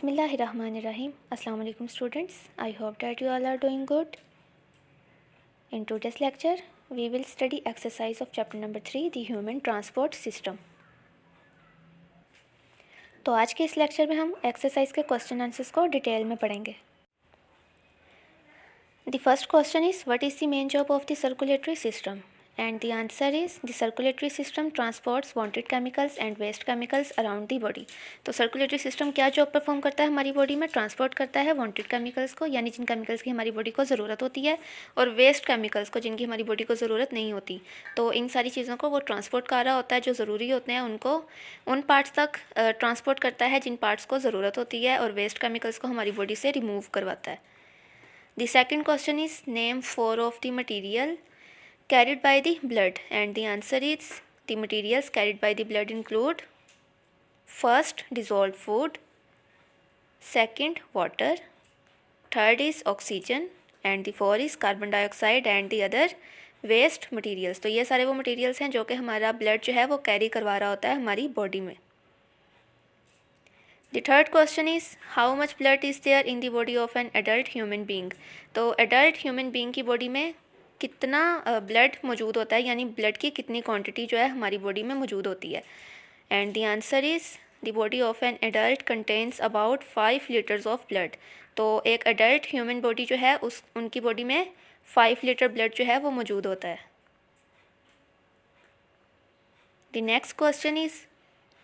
Bismillahirrahmanirrahim. Assalamu alaikum students. I hope that you all are doing good. In today's lecture, we will study exercise of chapter number 3, the human transport system. तो आज के इस lecture में हम exercise के question answers को detail में पढ़ेंगे. The first question is, what is the main job of the circulatory system? And the answer is, the circulatory system transports wanted chemicals and waste chemicals around the body. तो circulatory system क्या job perform करता है हमारी body में? Transport करता है wanted chemicals को, यानी जिन केमिकल्स की हमारी बॉडी को ज़रूरत होती है, और वेस्ट केमिकल्स को जिनकी हमारी बॉडी को ज़रूरत नहीं होती. तो इन सारी चीज़ों को वो ट्रांसपोर्ट कर रहा होता है. जो ज़रूरी होते हैं उनको उन पार्ट्स तक ट्रांसपोर्ट करता है जिन पार्ट्स को ज़रूरत होती है, और वेस्ट केमिकल्स को हमारी बॉडी से रिमूव करवाता है. The second question is, name 4 of the material carried by the blood, and the answer is, the materials carried by the blood include: first, dissolved food; second, water; third is oxygen; and the fourth is carbon dioxide and the other waste materials. तो ये सारे वो materials हैं जो कि हमारा blood जो है वो कैरी करवा रहा होता है हमारी बॉडी में. The third question is, how much blood is there in the body of an adult human being? तो adult human being की बॉडी में कितना ब्लड मौजूद होता है, यानी ब्लड की कितनी क्वांटिटी जो है हमारी बॉडी में मौजूद होती है. And the answer is, the body of an adult contains about 5 litres of blood. तो एक एडल्ट ह्यूमन बॉडी जो है उनकी बॉडी में 5 लीटर ब्लड जो है वो मौजूद होता है. The next question is,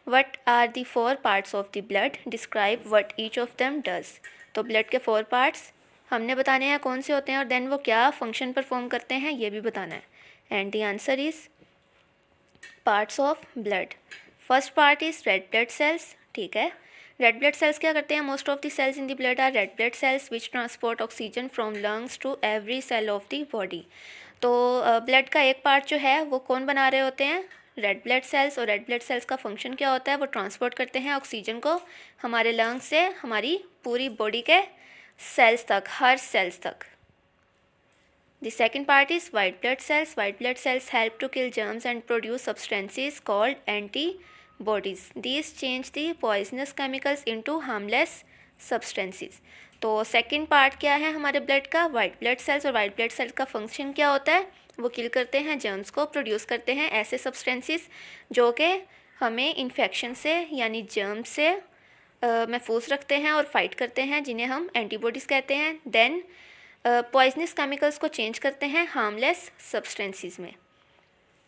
What are the 4 parts of the blood? Describe what each of them does. तो ब्लड के 4 पार्ट्स हमने बताने हैं कौन से होते हैं, और देन वो क्या फंक्शन परफॉर्म करते हैं ये भी बताना है. And the answer is, parts of blood. First part is red blood cells. ठीक है, रेड ब्लड सेल्स क्या करते हैं? Most of the cells in the blood are red blood cells which transport oxygen from lungs to every cell of the body. तो blood का एक part जो है वो कौन बना रहे होते हैं? Red blood cells. और रेड ब्लड सेल्स का फंक्शन क्या होता है? वो ट्रांसपोर्ट करते हैं ऑक्सीजन को हमारे लंग्स से हमारी पूरी बॉडी के सेल्स तक, हर सेल्स तक. The second part is white blood cells. White blood cells help to kill germs and produce substances called antibodies. These change the poisonous chemicals into harmless substances. तो second part क्या है हमारे blood का? White blood cells. और white blood cells का function क्या होता है? वो किल करते हैं जर्म्स को, प्रोड्यूस करते हैं ऐसे सब्सटेंसेस जो कि हमें इन्फेक्शन से यानी जर्म्स से महफूज रखते हैं और फाइट करते हैं, जिन्हें हम एंटीबॉडीज़ कहते हैं. देन पॉइजनस केमिकल्स को चेंज करते हैं हार्मलेस सब्सटेंसेस में.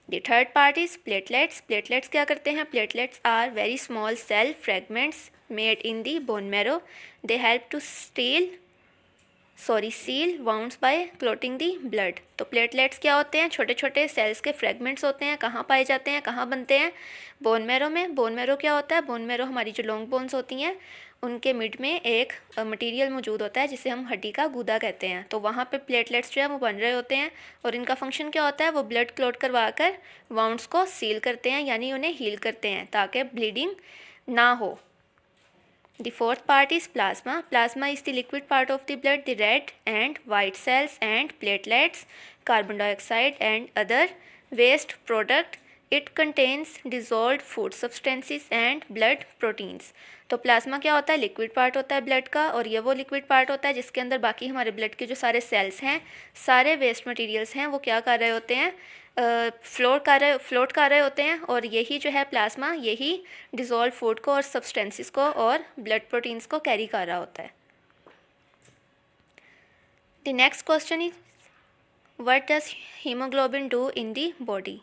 The third part is platelets. Platelets क्या करते हैं? Platelets are very small cell fragments made in the bone marrow. They help to seal wounds by clotting the blood. तो platelets क्या होते हैं? छोटे छोटे सेल्स के फ्रेगमेंट्स होते हैं. कहाँ पाए जाते हैं, कहाँ बनते हैं? बोन मैरो में. बोन मैरो क्या होता है? बोन मैरो हमारी जो लॉन्ग बोन्स होती हैं उनके मिड में एक मटेरियल मौजूद होता है जिसे हम हड्डी का गूदा कहते हैं. तो वहाँ पे प्लेटलेट्स जो है वो बन रहे होते हैं, और इनका फंक्शन क्या होता है? वो ब्लड क्लॉट करवा कर वाउंड्स को सील करते हैं, यानी उन्हें हील करते हैं ताकि ब्लीडिंग ना हो. The fourth part is plasma. Plasma is the liquid part of the blood. The red and white cells and platelets, carbon dioxide and other waste product. It contains dissolved food substances and blood proteins. तो plasma क्या होता है? Liquid part होता है blood का, और ये वो लिक्विड पार्ट होता है जिसके अंदर बाकी हमारे ब्लड के जो सारे सेल्स हैं, सारे वेस्ट मटेरियल्स हैं, वो क्या कर रहे होते हैं? फ्लोट कर रहे होते हैं. और यही जो है प्लाज्मा, यही डिज़ोल्व फूड को और सब्सटेंसेस को और ब्लड प्रोटीन्स को कैरी कर रहा होता है. The next question is, what does haemoglobin do in the body?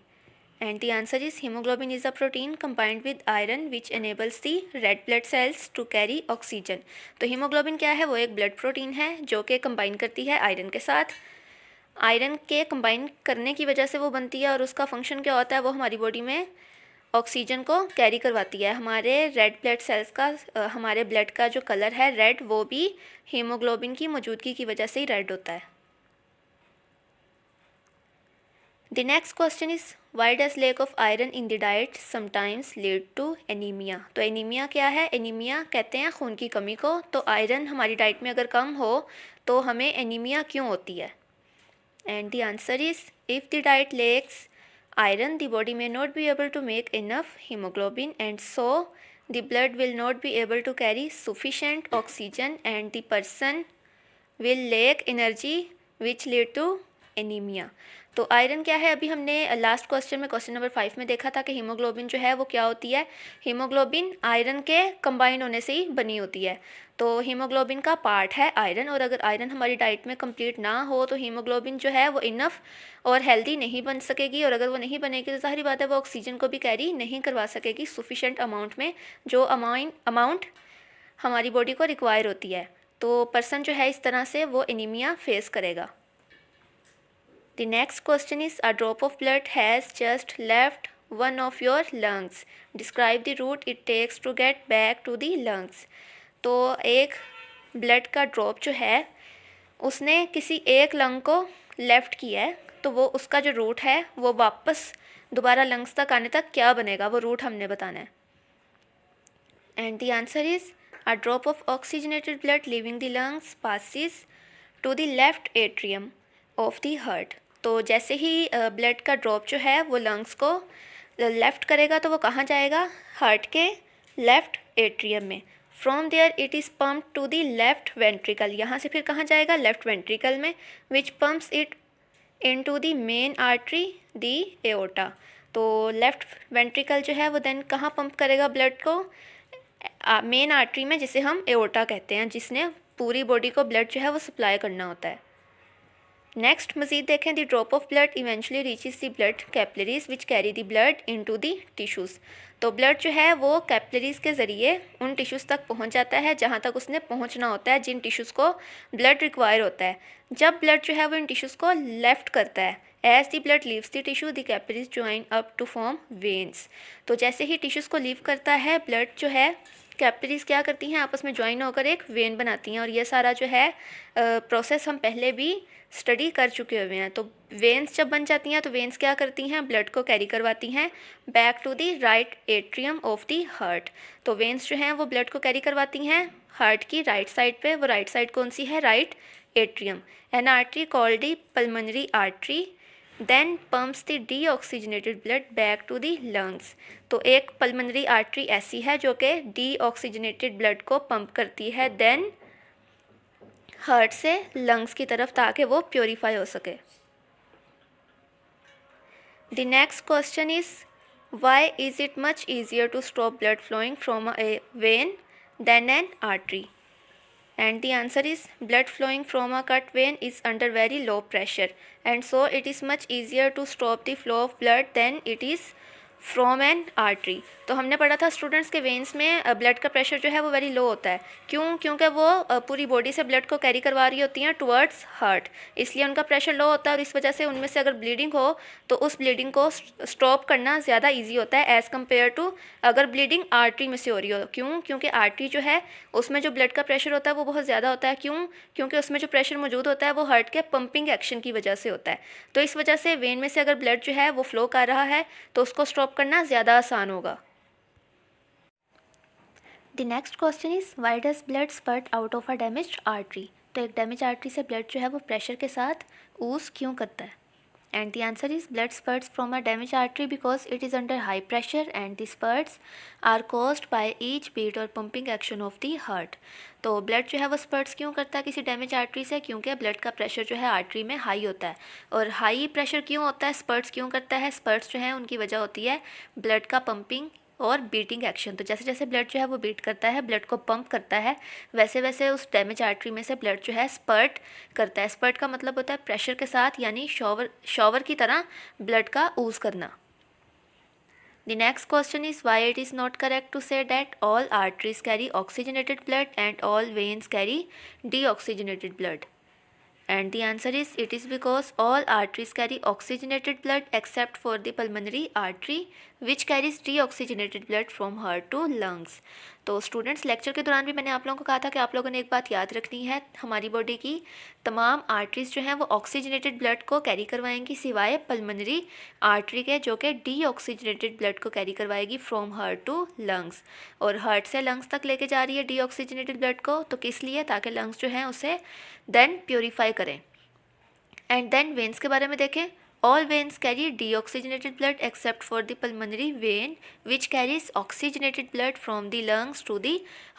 And the answer is, haemoglobin is a protein combined with iron which enables the red blood cells to carry oxygen. तो haemoglobin क्या है? वो एक blood protein है जो कि combine करती है आयरन के साथ. आयरन के कंबाइन करने की वजह से वो बनती है, और उसका फंक्शन क्या होता है? वो हमारी बॉडी में ऑक्सीजन को कैरी करवाती है. हमारे रेड ब्लड सेल्स का, हमारे ब्लड का जो कलर है रेड, वो भी हीमोग्लोबिन की मौजूदगी की वजह से ही रेड होता है. The next question is, why does lack of iron in the diet sometimes lead to anaemia? तो एनीमिया क्या है? एनीमिया कहते हैं खून की कमी को. तो आयरन हमारी डाइट में अगर कम हो तो हमें एनीमिया क्यों होती है? And the answer is, if the diet lacks iron, the body may not be able to make enough hemoglobin, and so the blood will not be able to carry sufficient oxygen and the person will lack energy which lead to anaemia. तो iron क्या है, अभी हमने last question में question number 5 में देखा था कि हीमोग्लोबिन जो है वो क्या होती है, हीमोग्लोबिन आयरन के कंबाइन होने से ही बनी होती है। तो हीमोग्लोबिन का पार्ट है आयरन, और अगर आयरन हमारी डाइट में कंप्लीट ना हो तो हीमोग्लोबिन जो है वो इनफ और हेल्दी नहीं बन सकेगी, और अगर वो नहीं बनेगी तो ज़ाहिर बात है वो ऑक्सीजन को भी कैरी नहीं करवा सकेगी सफिशेंट अमाउंट में, जो अमाउंट हमारी बॉडी को रिक्वायर होती है। तो पर्सन जो है इस तरह से वो एनीमिया फेस करेगा। The next question is, a drop of blood has just left one of your lungs. Describe the route it takes to get back to the lungs. तो एक ब्लड का ड्रॉप जो है उसने किसी एक लंग को लेफ़्ट किया है, तो वो उसका जो रूट है वो वापस दोबारा लंग्स तक आने तक क्या बनेगा, वो रूट हमने बताना है। And the answer is, a drop of oxygenated blood leaving the lungs passes to the left atrium of the heart. तो जैसे ही ब्लड का ड्रॉप जो है वो लंग्स को लेफ़्ट करेगा तो वो कहाँ जाएगा, हार्ट के लेफ़्ट एट्रियम में। From there it is pump to the left ventricle, यहाँ से फिर कहाँ जाएगा, लेफ़्ट वेंट्रिकल में, which pumps it into the main artery the aorta. तो लेफ़्ट वेंट्रिकल जो है वो देन कहाँ पंप करेगा ब्लड को, मेन आर्टरी में, जिसे हम एओर्टा कहते हैं, जिसने पूरी बॉडी को ब्लड जो है वो सप्लाई करना होता है। नेक्स्ट मज़ीद देखें, the drop of blood eventually reaches the blood capillaries which carry the blood into the tissues. तो ब्लड जो है वो कैपिलरीज के ज़रिए उन टिश्यूज़ तक पहुंच जाता है जहां तक उसने पहुंचना होता है, जिन टिश्यूज़ को ब्लड रिक्वायर होता है। जब ब्लड जो है वो इन टिश्यूज़ को लेफ़्ट करता है, as the blood leaves the tissue the capillaries join up to form veins. तो जैसे ही टिश्यूज़ को लीव करता है ब्लड जो है, कैपिलरीज क्या करती हैं, आपस में ज्वाइन होकर एक वेन बनाती हैं, और ये सारा जो है प्रोसेस हम पहले भी स्टडी कर चुके हुए हैं। तो वेन्स जब बन जाती हैं तो वेन्स क्या करती हैं, ब्लड को कैरी करवाती हैं back to the right atrium of the heart. तो वेन्स जो हैं वो ब्लड को कैरी करवाती हैं हार्ट की राइट साइड पे। वो राइट साइड कौन सी है, right atrium. An artery called the pulmonary artery then pumps the deoxygenated blood back to the lungs. तो एक पल्मोनरी आर्टरी ऐसी है जो कि डीऑक्सीजनेटेड ब्लड को पंप करती है देन हार्ट से लंग्स की तरफ, ताकि वो प्योरीफाई हो सके। The next question is, why is it much easier to stop blood flowing from a vein than an artery? And the answer is, blood flowing from a cut vein is under very low pressure, and so it is much easier to stop the flow of blood than it is from N artery. तो हमने पढ़ा था students के veins में blood का pressure जो है वो वेरी लो होता है। क्यों? क्योंकि वो पूरी बॉडी से ब्लड को कैरी करवा रही होती हैं टुवर्ड्स हार्ट, इसलिए उनका प्रेशर लो होता है, और इस वजह से उनमें से अगर ब्लीडिंग हो तो उस ब्लीडिंग को स्टॉप करना ज़्यादा ईजी होता है एज़ कम्पेयर टू अगर ब्लीडिंग आर्टरी में से हो रही हो। क्यों? क्योंकि आर्टरी जो है उसमें जो ब्लड का प्रेशर होता है वो बहुत ज़्यादा होता है। क्यों? क्योंकि उसमें जो प्रेशर मौजूद होता है वो हार्ट के पंपिंग एक्शन की वजह से होता है। तो इस वजह से वेन में से अगर ब्लड जो है वो फ्लो कर रहा है तो उसको स्टॉप करना ज़्यादा आसान होगा। The next question is, why does blood spurt out of a damaged artery? तो एक डैमेज आर्टरी से ब्लड जो है वो प्रेशर के साथ ऊज क्यों करता है? And the answer is, blood spurts from a damage artery because it is under high pressure and the spurts are caused by each beat और pumping action of the heart. तो ब्लड जो है वो स्पर्ट्स क्यों करता है किसी damage artery से? क्योंकि ब्लड का प्रेशर जो है आर्टरी में हाई होता है। और हाई प्रेशर क्यों होता है, स्पर्ट्स क्यों करता है? स्पर्ट्स जो है उनकी वजह होती है ब्लड का पंपिंग और बीटिंग एक्शन। तो जैसे जैसे ब्लड जो है वो बीट करता है, ब्लड को पंप करता है, वैसे वैसे उस डैमेज आर्टरी में से ब्लड जो है स्पर्ट करता है। स्पर्ट का मतलब होता है प्रेशर के साथ, यानी शॉवर की तरह ब्लड का ऊज करना। The next question is, why it is not correct to say that all arteries carry oxygenated blood and all veins carry deoxygenated blood? And the answer is, it is because all arteries carry oxygenated blood except for the pulmonary artery which carries deoxygenated blood from heart to lungs. तो students, lecture के दौरान भी मैंने आप लोगों को कहा था कि आप लोगों ने एक बात याद रखनी है, हमारी बॉडी की तमाम आर्टरीज जो हैं वो ऑक्सीजनेटेड ब्लड को कैरी करवाएंगी सिवाय पल्मोनरी आर्टरी के, जो कि डीऑक्सीजनेटेड ब्लड को कैरी करवाएगी फ्रॉम हार्ट टू लंग्स। और हार्ट से लंग्स तक लेके जा रही है डीऑक्सीजनेटेड ब्लड को, तो किस लिए? ताकि लंग्स जो हैं उसे देन प्योरीफाई करें। एंड देन वेन्स के बारे में देखें, All veins carry deoxygenated blood except for the pulmonary vein which carries oxygenated blood from the lungs to the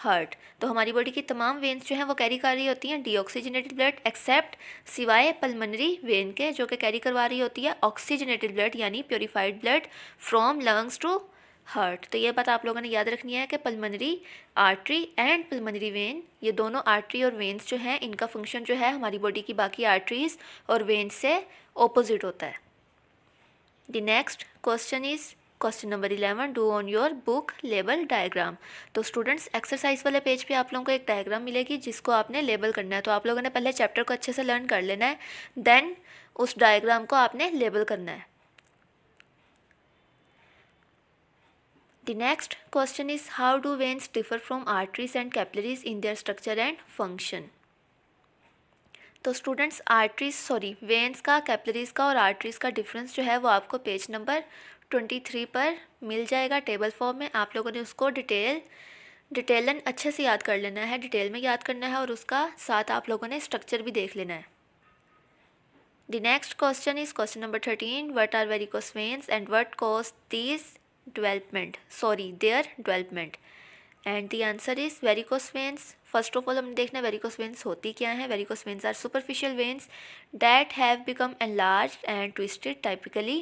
heart. तो हमारी बॉडी की तमाम वेन्स जो हैं वो कैरी कर रही होती हैं डीऑक्सीजनेटेड ब्लड एक्सेप्ट सिवाय पल्मनरी वेन के जो कि कैरी करवा रही होती है ऑक्सीजनेटेड ब्लड यानी purified blood from lungs to heart. तो ये बात आप लोगों ने याद रखनी है कि pulmonary artery and pulmonary when ये दोनों आर्टरी और वेन्स जो हैं इनका फंक्शन जो है हमारी बॉडी की बाकी आर्टरीज और वेन्स से ऑपोजिट होता है. The next question is question number 11. Do on your book label diagram. तो स्टूडेंट्स एक्सरसाइज वाले पेज पे आप लोगों को एक डायग्राम मिलेगी जिसको आपने लेबल करना है. तो आप लोगों ने पहले चैप्टर को अच्छे से लर्न कर लेना है, देन उस डायग्राम को आपने लेबल करना है. The next question is how do veins differ from arteries and capillaries in their structure and function. तो स्टूडेंट्स वेन्स का, कैपिलरीज का और आर्टरीज का डिफरेंस जो है वो आपको पेज नंबर 23 पर मिल जाएगा टेबल फॉर्म में. आप लोगों ने उसको डिटेलन अच्छे से याद कर लेना है, डिटेल में याद करना है और उसका साथ आप लोगों ने स्ट्रक्चर भी देख लेना है. The next question is question number 13. What are varicose veins and what cause their development. And the answer is varicose veins. First of all हमने देखना varicose veins होती क्या हैं. Varicose veins are superficial veins that have become enlarged and twisted. Typically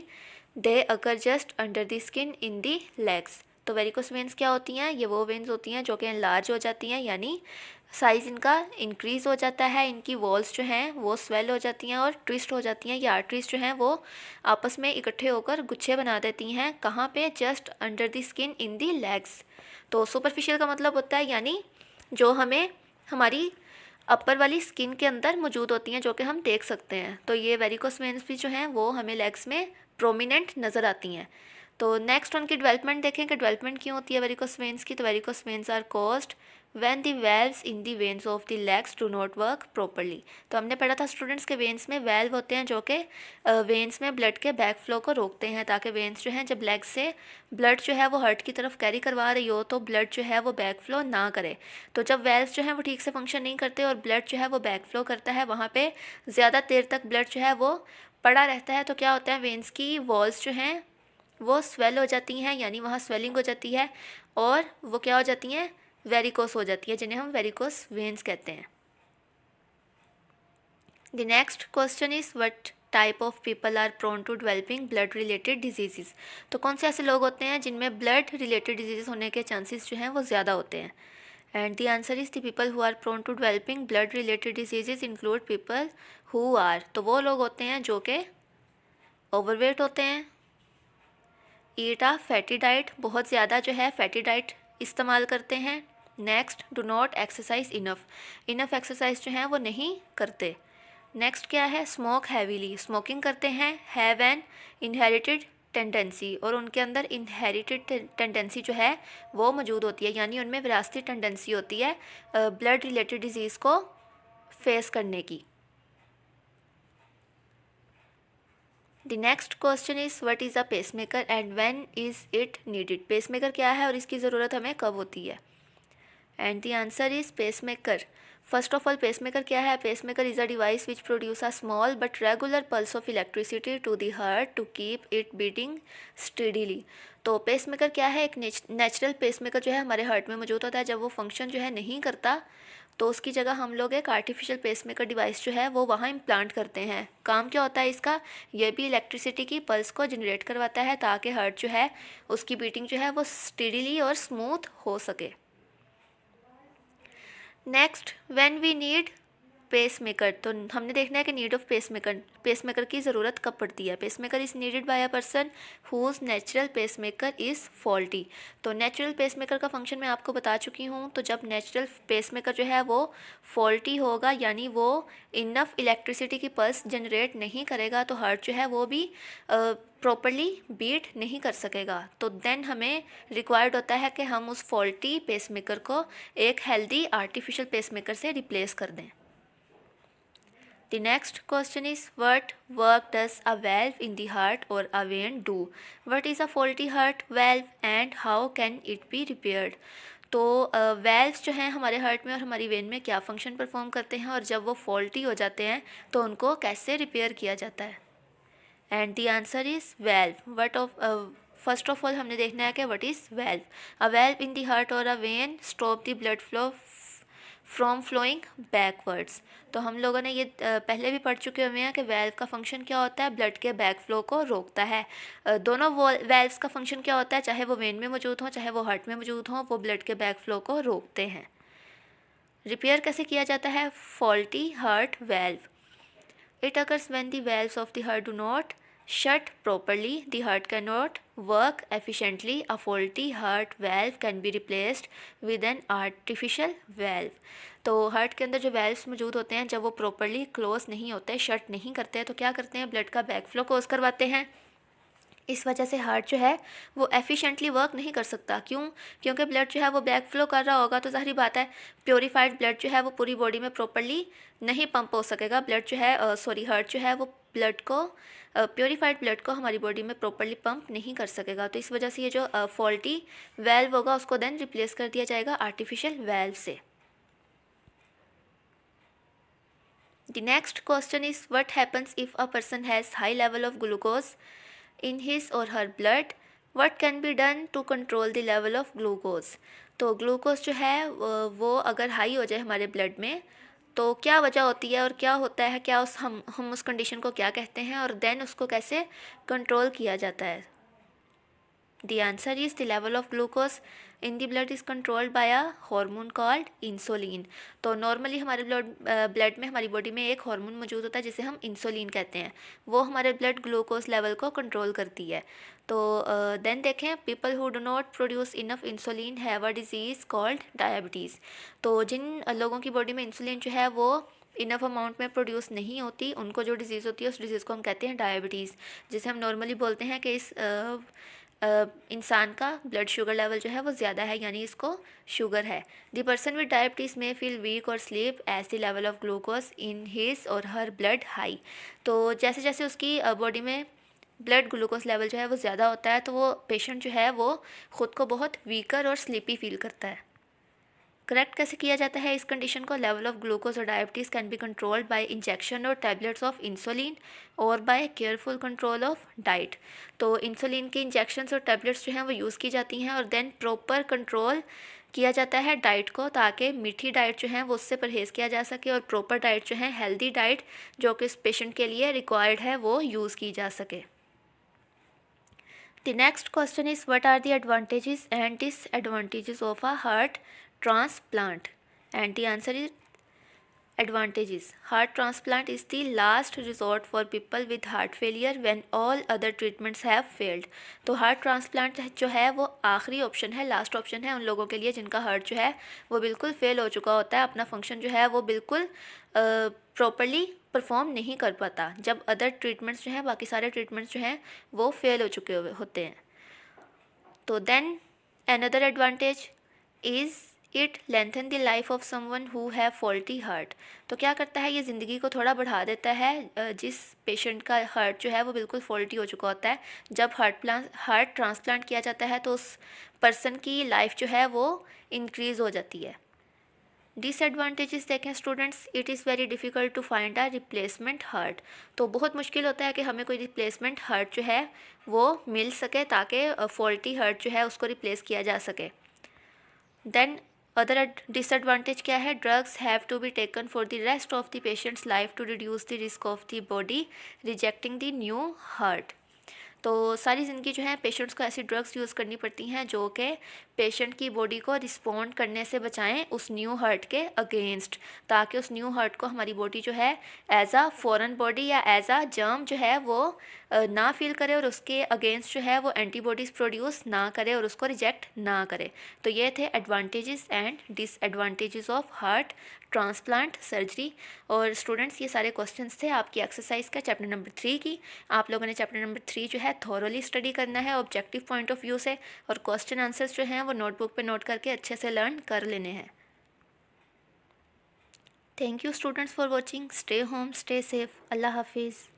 they occur just under the skin in the legs. तो varicose veins क्या होती हैं? ये वो वेन्स होती हैं जो कि एनलार्ज हो जाती हैं यानी साइज़ इनका इंक्रीज़ हो जाता है, इनकी वॉल्स जो हैं वो स्वेल हो जाती हैं और ट्विस्ट हो जाती हैं. ये आर्टरीज जो हैं वो आपस में इकट्ठे होकर गुच्छे बना देती हैं. कहाँ पे? Just under the skin in the legs. तो सुपरफिशियल का मतलब होता है यानी जो हमें हमारी अपर वाली स्किन के अंदर मौजूद होती हैं जो कि हम देख सकते हैं. तो ये वेरिकोस वेन्स भी जो हैं वो हमें लेग्स में प्रोमिनेंट नज़र आती हैं. तो नेक्स्ट उनकी डेवलपमेंट देखें कि डेवलपमेंट क्यों होती है वेरिकोस वेन्स की. तो varicose veins are caused when the valves in the veins of the legs do not work properly. तो हमने पढ़ा था स्टूडेंट्स के वेन्स में वेल्व होते हैं जो कि वेन्स में ब्लड के बैक फ्लो को रोकते हैं ताकि वेन्स जो हैं जब लेग से ब्लड जो है वो हार्ट की तरफ कैरी करवा रही हो तो ब्लड जो है वो बैक फ्लो ना करे. तो जब वेल्व्स जो हैं वो ठीक से फंक्शन नहीं करते और ब्लड जो है वो बैक फ्लो करता है वहाँ पे ज़्यादा देर तक ब्लड जो है वो पड़ा रहता है. तो क्या होता है वेन्स की वॉल्स जो हैं वो स्वेल हो जाती हैं यानी वहाँ स्वेलिंग हो जाती है और वो क्या हो जाती हैं? वेरिकोस हो जाती है जिन्हें हम वेरिकोस वेन्स कहते हैं. The next question is what type of people are prone to developing blood related disease. तो कौन से ऐसे लोग होते हैं जिनमें ब्लड रिलेटेड डिजीज़ होने के चांसेस जो हैं वो ज़्यादा होते हैं. And the answer is the people who are prone to developing blood related disease include people who are. तो वो लोग होते हैं जो कि ओवरवेट होते हैं, ईट आ फैटी डाइट, बहुत ज़्यादा जो है फैटी डाइट इस्तेमाल करते हैं. Next do not exercise enough exercise जो है वो नहीं करते. नेक्स्ट क्या है? स्मोक हैवीली, स्मोकिंग करते हैं. हैव एन इनहेरिटेड टेंडेंसी, और उनके अंदर इनहेरिटेड टेंडेंसी जो है वो मौजूद होती है यानी उनमें विरासती टेंडेंसी होती है ब्लड रिलेटेड डिजीज़ को फेस करने की. The next question is what is a pacemaker and when is it needed. Pacemaker क्या है और इसकी ज़रूरत हमें कब होती है. And the answer is pacemaker. First of all pacemaker क्या है? Pacemaker is a device which produce a small but regular pulse of electricity to the heart to keep it beating steadily. तो पेसमेकर क्या है? एक natural pacemaker जो है हमारे heart में मौजूद होता है. जब वो फंक्शन जो है नहीं करता तो उसकी जगह हम लोग एक आर्टिफिशियल पेसमेकर डिवाइस जो है वो वहाँ इम्प्लांट करते हैं. काम क्या होता है इसका? ये भी इलेक्ट्रिसिटी की पल्स को जनरेट करवाता है ताकि हार्ट जो है उसकी बीटिंग जो है वो स्टेडीली और स्मूथ हो सके. Next when we need pacemaker. तो हमने देखना है कि नीड ऑफ पेसमेकर की ज़रूरत कब पड़ती है. Pacemaker is needed by a person whose natural pacemaker is faulty. तो नेचुरल पेसमेकर का फंक्शन मैं आपको बता चुकी हूँ. तो जब नेचुरल पेसमेकर जो है वो फॉल्टी होगा यानी वो इनफ इलेक्ट्रिसिटी की पल्स जनरेट नहीं करेगा तो हार्ट जो है वो भी प्रॉपरली बीट नहीं कर सकेगा. तो देन हमें रिक्वायर्ड होता है कि हम उस फॉल्टी पेसमेकर को एक हेल्दी आर्टिफिशियल पेसमेकर से रिप्लेस कर दें. The next question is what work does a valve in the heart or a vein do? What is a faulty heart valve and how can it be repaired? तो valves जो हैं हमारे heart में और हमारी when में क्या function perform करते हैं और जब वो फॉल्टी हो जाते हैं तो उनको कैसे रिपेयर किया जाता है. And the answer is valve. What of first of all हमने देखना है कि what is valve. A valve in the heart और a vein stop the blood flow from flowing backwards. तो हम लोगों ने ये पहले भी पढ़ चुके हुए हैं कि वेल्व का फंक्शन क्या होता है, ब्लड के बैक फ्लो को रोकता है। दोनों वेल्व्स का फंक्शन क्या होता है, चाहे वो वेन में मौजूद हों चाहे वो हार्ट में मौजूद हों, वो ब्लड के बैक फ्लो को रोकते हैं। रिपेयर कैसे किया जाता है, faulty heart valve. It occurs when the valves of the heart do not shut properly. The heart cannot work efficiently. A faulty heart valve can be replaced with an artificial valve. तो heart के अंदर जो valves मौजूद होते हैं, जब वो properly close नहीं होते, शट नहीं करते, तो क्या करते हैं, ब्लड का बैक फ्लो क्लोज करवाते हैं। इस वजह से हार्ट जो है वो एफिशिएंटली वर्क नहीं कर सकता। क्यों? क्योंकि ब्लड जो है वो बैक फ्लो कर रहा होगा, तो ज़ाहिर बात है प्योरीफाइड ब्लड जो है वो पूरी बॉडी में प्रॉपरली नहीं पंप हो सकेगा। ब्लड जो है हार्ट जो है वो ब्लड को प्योरीफाइड ब्लड को हमारी बॉडी में प्रॉपरली पंप नहीं कर सकेगा। तो इस वजह से ये जो फॉल्टी वेल्व होगा उसको देन रिप्लेस कर दिया जाएगा आर्टिफिशियल वेल्व से। The next question is, what happens if a person has high level of glucose in his or her blood? What can be done to control the level of glucose? तो glucose जो है वो अगर high हो जाए हमारे blood में तो क्या वजह होती है और क्या होता है, क्या हम उस कंडीशन को क्या कहते हैं और देन उसको कैसे कंट्रोल किया जाता है। The answer is the level of glucose in the blood is controlled by a hormone called insulin. तो नॉर्मली हमारे ब्लड में हमारी बॉडी में एक हार्मोन मौजूद होता है जिसे हम इंसुलिन कहते हैं। वो हमारे ब्लड ग्लूकोज लेवल को कंट्रोल करती है। तो देन देखें, people who do not produce enough insulin have a disease called diabetes. तो जिन लोगों की बॉडी में इंसुलिन जो है वो इनफ अमाउंट में प्रोड्यूस नहीं होती, उनको जो डिज़ीज़ होती है उस डिज़ीज़ को हम कहते हैं डायबिटीज़, जिसे हम नॉर्मली बोलते हैं कि इस इंसान का ब्लड शुगर लेवल जो है वो ज़्यादा है, यानी इसको शुगर है। The person with diabetes may feel weak और sleep as the level of glucose in his or her blood high. तो जैसे जैसे उसकी बॉडी में ब्लड ग्लूकोज लेवल जो है वो ज़्यादा होता है तो वो पेशेंट जो है वो ख़ुद को बहुत वीकर और स्लीपी फील करता है। करेक्ट कैसे किया जाता है इस कंडीशन को, लेवल ऑफ ग्लूकोज और diabetes can be controlled by injection or tablets of insulin और by careful control of diet. तो इंसुलिन के इंजेक्शंस और टैबलेट्स जो हैं वो यूज़ की जाती हैं और देन प्रॉपर कंट्रोल किया जाता है डाइट को, ताकि मीठी डाइट जो है वो उससे परहेज़ किया जा सके और प्रॉपर डाइट जो है हेल्दी डाइट जो कि इस पेशेंट के लिए रिक्वायर्ड है वो यूज़ की जा सके। The next question is, what are the advantages and disadvantages of a heart transplant? And the answer is advantages. Heart transplant is the last resort for people with heart failure when all other treatments have failed. तो heart transplant जो है वो आखिरी option है, last option है उन लोगों के लिए जिनका हार्ट जो है वो बिल्कुल फेल हो चुका होता है, अपना फंक्शन जो है वो बिल्कुल प्रॉपरली परफॉर्म नहीं कर पाता, जब अदर ट्रीटमेंट्स जो हैं बाकी सारे ट्रीटमेंट्स जो हैं वो फेल हो चुके हुए होते हैं। तो then another advantage is it lengthen the life of someone who have faulty heart. तो क्या करता है, ये ज़िंदगी को थोड़ा बढ़ा देता है जिस पेशेंट का हार्ट जो है वो बिल्कुल फॉल्टी हो चुका होता है। जब हार्ट ट्रांसप्लांट किया जाता है तो उस पर्सन की लाइफ जो है वो इंक्रीज़ हो जाती है। डिसएडवांटेजेस देखें students, it is very difficult to find a replacement heart. तो बहुत मुश्किल होता है कि हमें कोई रिप्लेसमेंट हार्ट जो है वो मिल सके ताकि फॉल्टी हार्ट जो है उसको रिप्लेस किया जा सके। देन अदर डिसएडवांटेज क्या है, drugs have to be taken for the rest of the patient's life to reduce the risk of the body rejecting the new heart. तो सारी ज़िंदगी जो है पेशेंट्स को ऐसी ड्रग्स यूज़ करनी पड़ती हैं जो कि पेशेंट की बॉडी को रिस्पॉन्ड करने से बचाएं उस न्यू हार्ट के अगेंस्ट, ताकि उस न्यू हार्ट को हमारी बॉडी जो है एज आ फॉरेन बॉडी या एज आ जर्म जो है वो ना फील करे और उसके अगेंस्ट जो है वो एंटीबॉडीज़ प्रोड्यूस ना करे और उसको रिजेक्ट ना करे। तो ये थे advantages and disadvantages of heart transplant surgery. और स्टूडेंट्स ये सारे क्वेश्चंस थे आपकी एक्सरसाइज का चैप्टर नंबर 3 की। आप लोगों ने चैप्टर नंबर 3 जो है थॉरोली स्टडी करना है ऑब्जेक्टिव पॉइंट ऑफ व्यू से, और क्वेश्चन आंसर्स जो हैं वो नोटबुक पे नोट करके अच्छे से लर्न कर लेने हैं। Thank you students for watching. Stay home, stay safe. अल्लाह हाफिज़।